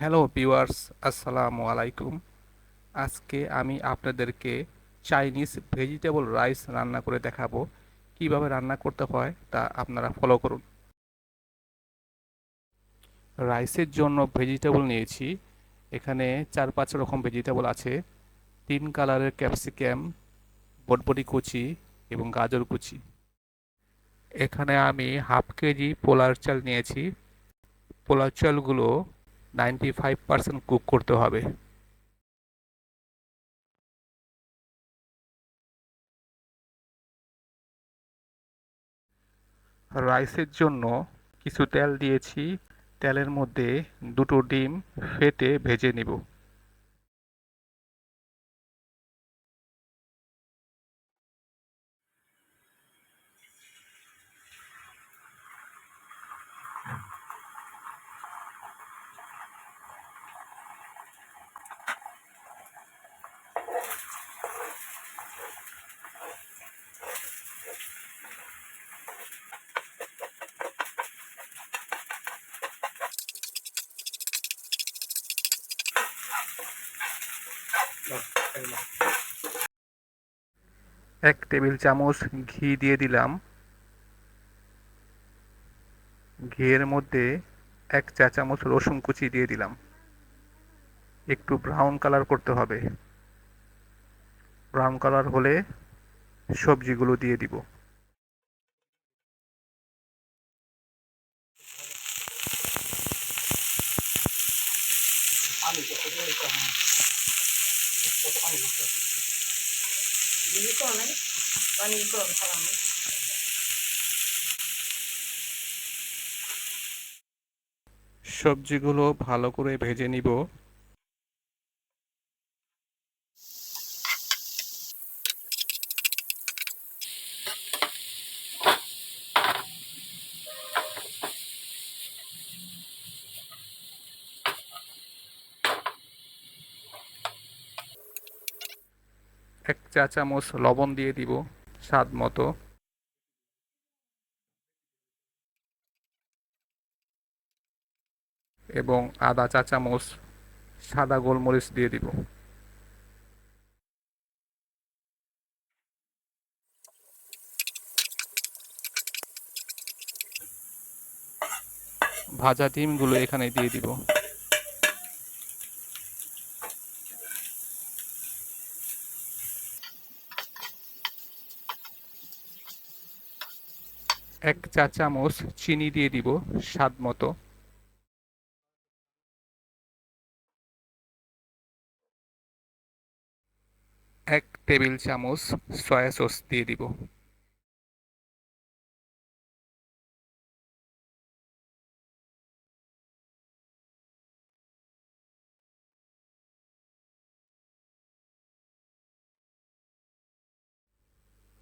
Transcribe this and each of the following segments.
Hello viewers, আসসালামু আলাইকুম। আজকে আমি আপনাদেরকে চাইনিজ ভেজিটেবল রাইস রান্না করে দেখাবো। কিভাবে রান্না করতে হয় তা আপনারা ফলো করুন। রাইসের জন্য ভেজিটেবল নিয়েছি। এখানে 4-5 রকম ভেজিটেবল আছে। 3 কালারের ক্যাপসিকাম, বটবটি কুচি এবং গাজর কুচি। এখানে আমি হাফ কেজি পোলার চাল নিয়েছি। পোলার চালগুলো 95% কুক করতে হবে। রাইসের জন্য কিছু তেল দিয়েছি। তেলের মধ্যে দুটো ডিম ফেটে ভেজে নিব। এক টেবিল চামচ ঘি দিয়ে দিলাম। ঘিয়ের মধ্যে 1 চা চামচ রসুন কুচি দিয়ে দিলাম। একটু ব্রাউন কালার করতে হবে। ব্রাউন কালার হলে সবজিগুলো দিয়ে দিব। সবজিগুলো ভালো করে ভেজে নিব। এক চা চামচ লবণ দিয়ে দিব স্বাদ মতো। এবং আধা চা চামচ সাদা গোলমরিচ দিয়ে দিব। ভাজা ডিমগুলো এখানে দিয়ে দিব। এক চা চামচ চিনি দিয়ে দিব স্বাদ মতো। এক টেবিল চামচ সয়া সস দিয়ে দিব।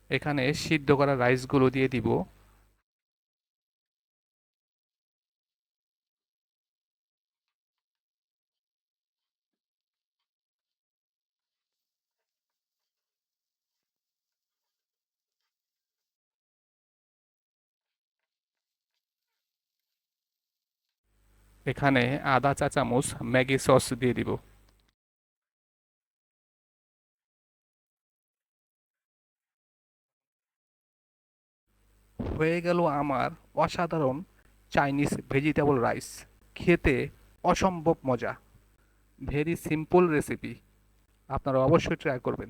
এখানে সিদ্ধ করা রাইসগুলো দিয়ে দিব। এখানে আধা চা চামচ ম্যাগি সস দিয়ে দিব। হয়ে গেল আমার অসাধারণ চাইনিজ ভেজিটেবল রাইস। খেতে অসম্ভব মজা। Very simple recipe. আপনারা অবশ্যই ট্রাই করবেন।